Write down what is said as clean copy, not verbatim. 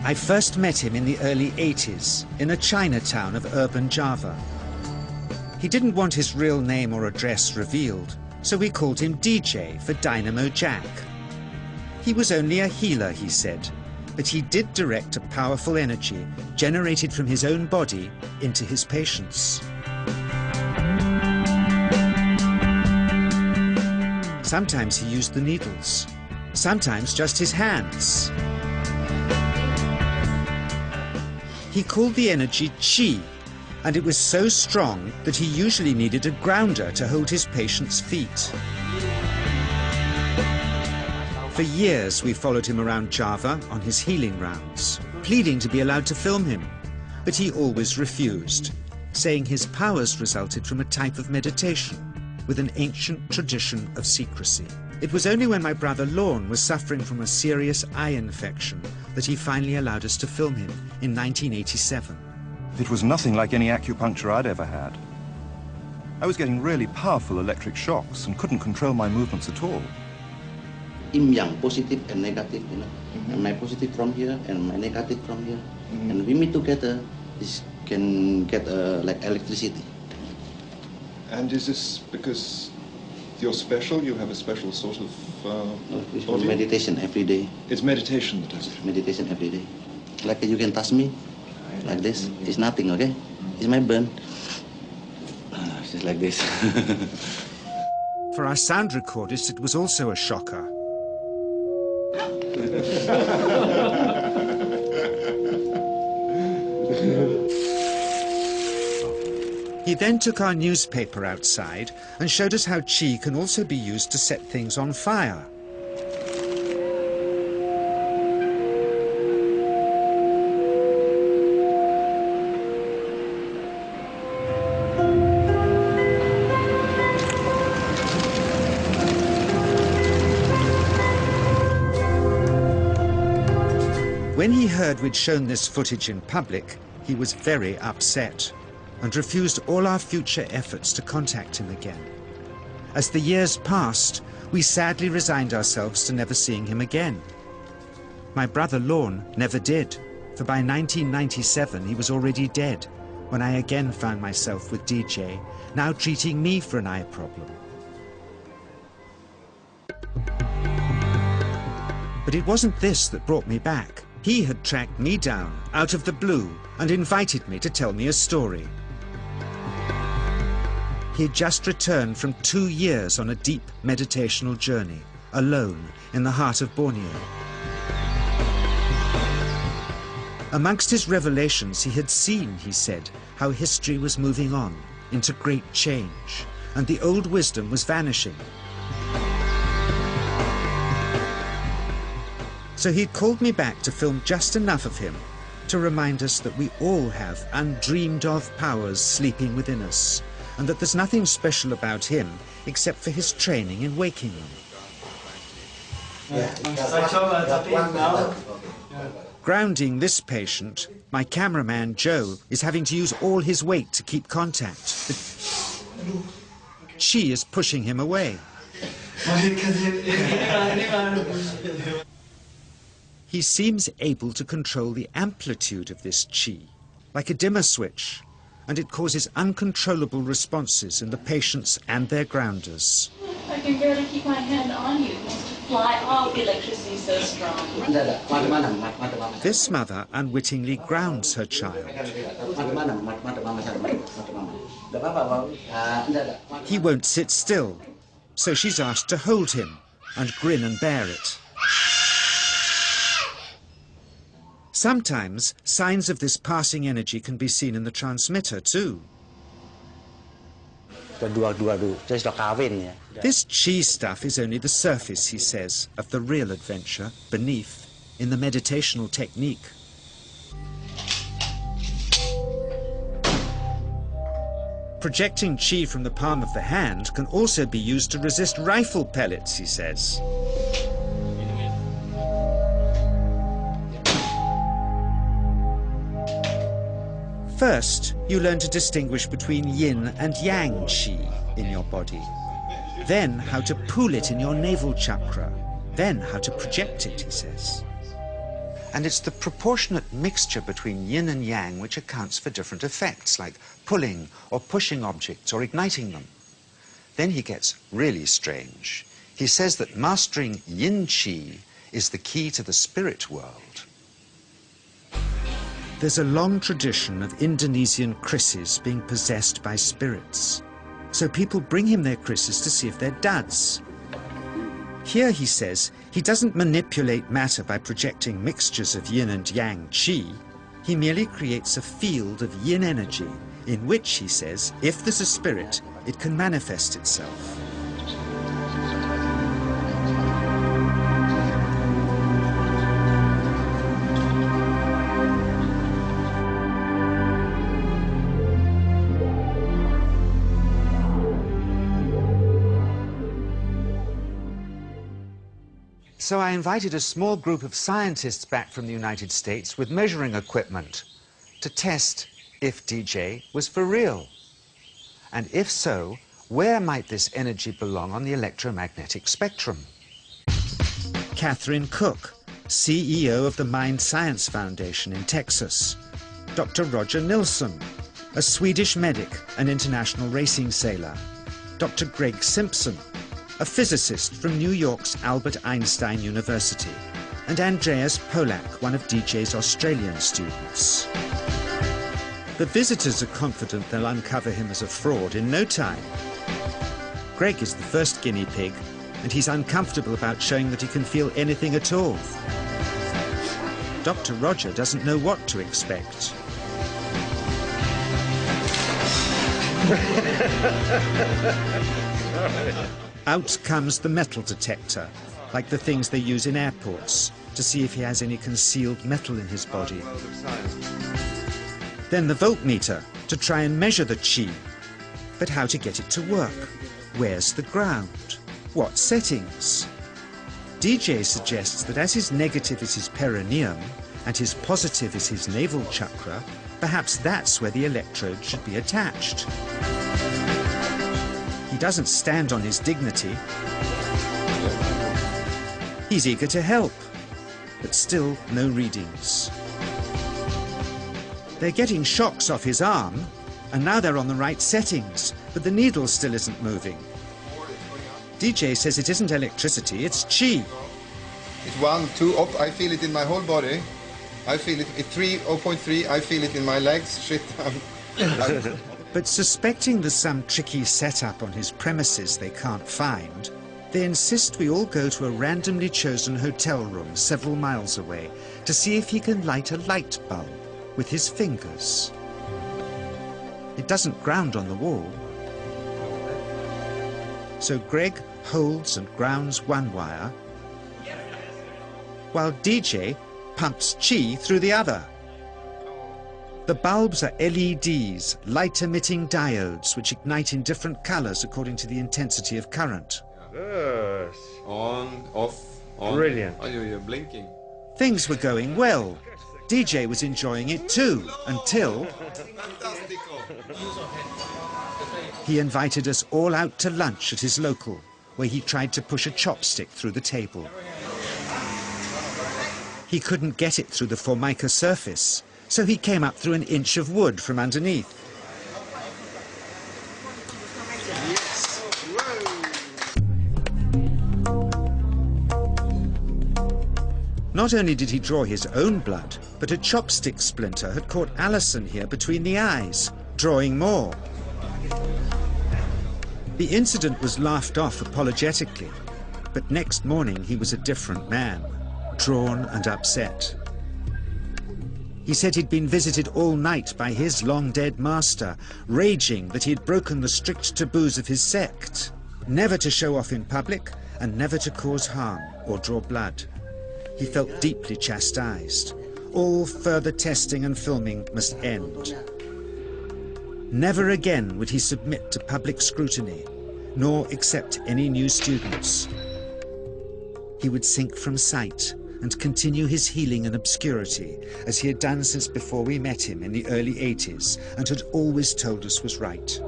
I first met him in the early 80s in a Chinatown of urban Java. He didn't want his real name or address revealed, so we called him DJ for Dynamo Jack. He was only a healer, he said, but he did direct a powerful energy generated from his own body into his patients. Sometimes he used the needles, sometimes just his hands. He called the energy Qi, and it was so strong that he usually needed a grounder to hold his patients' feet. For years we followed him around Java on his healing rounds, pleading to be allowed to film him, but he always refused, saying his powers resulted from a type of meditation with an ancient tradition of secrecy. It was only when my brother Lorne was suffering from a serious eye infection that he finally allowed us to film him in 1987. It was nothing like any acupuncture I'd ever had. I was getting really powerful electric shocks and couldn't control my movements at all. Yin yang, positive and negative, you know. And my positive from here and my negative from here. And we meet together, this can get like electricity. And is this because you're special? You have a special sort of it's meditation every day. It's meditation that does it? Meditation every day. Like you can touch me, like this. It's nothing, okay? It's my burn. Just like this. For our sound recordist, it was also a shocker. He then took our newspaper outside and showed us how Qi can also be used to set things on fire. When he heard we'd shown this footage in public, he was very upset and refused all our future efforts to contact him again. As the years passed, we sadly resigned ourselves to never seeing him again. My brother Lorne never did, for by 1997 he was already dead, when I again found myself with DJ, now treating me for an eye problem. But it wasn't this that brought me back. He had tracked me down out of the blue and invited me to tell me a story. He had just returned from 2 years on a deep meditational journey, alone in the heart of Borneo. Amongst his revelations, he had seen, he said, how history was moving on into great change, and the old wisdom was vanishing. So he'd called me back to film just enough of him to remind us that we all have undreamed of powers sleeping within us, and that there's nothing special about him except for his training in waking them. Grounding this patient, my cameraman Joe is having to use all his weight to keep contact. But Qi is pushing him away. He seems able to control the amplitude of this Qi, like a dimmer switch, and it causes uncontrollable responses in the patients and their grounders. I can barely keep my hand on you. It wants to fly off. The electricity is so strong. This mother unwittingly grounds her child. He won't sit still, so she's asked to hold him and grin and bear it. Sometimes, signs of this passing energy can be seen in the transmitter too. This Qi stuff is only the surface, he says, of the real adventure beneath, in the meditational technique. Projecting Qi from the palm of the hand can also be used to resist rifle pellets, he says. First, you learn to distinguish between yin and yang Qi in your body. Then how to pool it in your navel chakra. Then how to project it, he says. And it's the proportionate mixture between yin and yang which accounts for different effects, like pulling or pushing objects or igniting them. Then he gets really strange. He says that mastering yin qi is the key to the spirit world. There's a long tradition of Indonesian krisis being possessed by spirits. So people bring him their krisis to see if they're duds. Here, he says, he doesn't manipulate matter by projecting mixtures of yin and yang qi. He merely creates a field of yin energy in which, he says, if there's a spirit, it can manifest itself. So I invited a small group of scientists back from the United States with measuring equipment to test if DJ was for real. And if so, where might this energy belong on the electromagnetic spectrum? Catherine Cook, CEO of the Mind Science Foundation in Texas. Dr. Roger Nilsson, a Swedish medic and international racing sailor. Dr. Greg Simpson, a physicist from New York's Albert Einstein University, and Andreas Polak, one of DJ's Australian students. The visitors are confident they'll uncover him as a fraud in no time. Greg is the first guinea pig, and he's uncomfortable about showing that he can feel anything at all. Dr. Roger doesn't know what to expect. Out comes the metal detector, like the things they use in airports, to see if he has any concealed metal in his body. Then the voltmeter, to try and measure the qi. But how to get it to work? Where's the ground? What settings? DJ suggests that as his negative is his perineum, and his positive is his navel chakra, perhaps that's where the electrode should be attached. He doesn't stand on his dignity. He's eager to help, but still no readings. They're getting shocks off his arm, and now they're on the right settings, but the needle still isn't moving. DJ says it isn't electricity, it's qi. It's 1, 2, up, I feel it in my whole body. I feel it at 3, 0.3, I feel it in my legs. Shit, But suspecting there's some tricky setup on his premises they can't find, they insist we all go to a randomly chosen hotel room several miles away to see if he can light a light bulb with his fingers. It doesn't ground on the wall. So Greg holds and grounds one wire, while DJ pumps qi through the other. The bulbs are LEDs, light-emitting diodes, which ignite in different colors according to the intensity of current. Yes. On, off, on. Brilliant. Oh, you're blinking. Things were going well. DJ was enjoying it too, until he invited us all out to lunch at his local, where he tried to push a chopstick through the table. He couldn't get it through the formica surface, so he came up through an inch of wood from underneath. Not only did he draw his own blood, but a chopstick splinter had caught Alison here between the eyes, drawing more. The incident was laughed off apologetically, but next morning he was a different man, drawn and upset. He said he'd been visited all night by his long-dead master, raging that he had broken the strict taboos of his sect, never to show off in public and never to cause harm or draw blood. He felt deeply chastised. All further testing and filming must end. Never again would he submit to public scrutiny, nor accept any new students. He would sink from sight and continue his healing in obscurity, as he had done since before we met him in the early 80s and had always told us was right.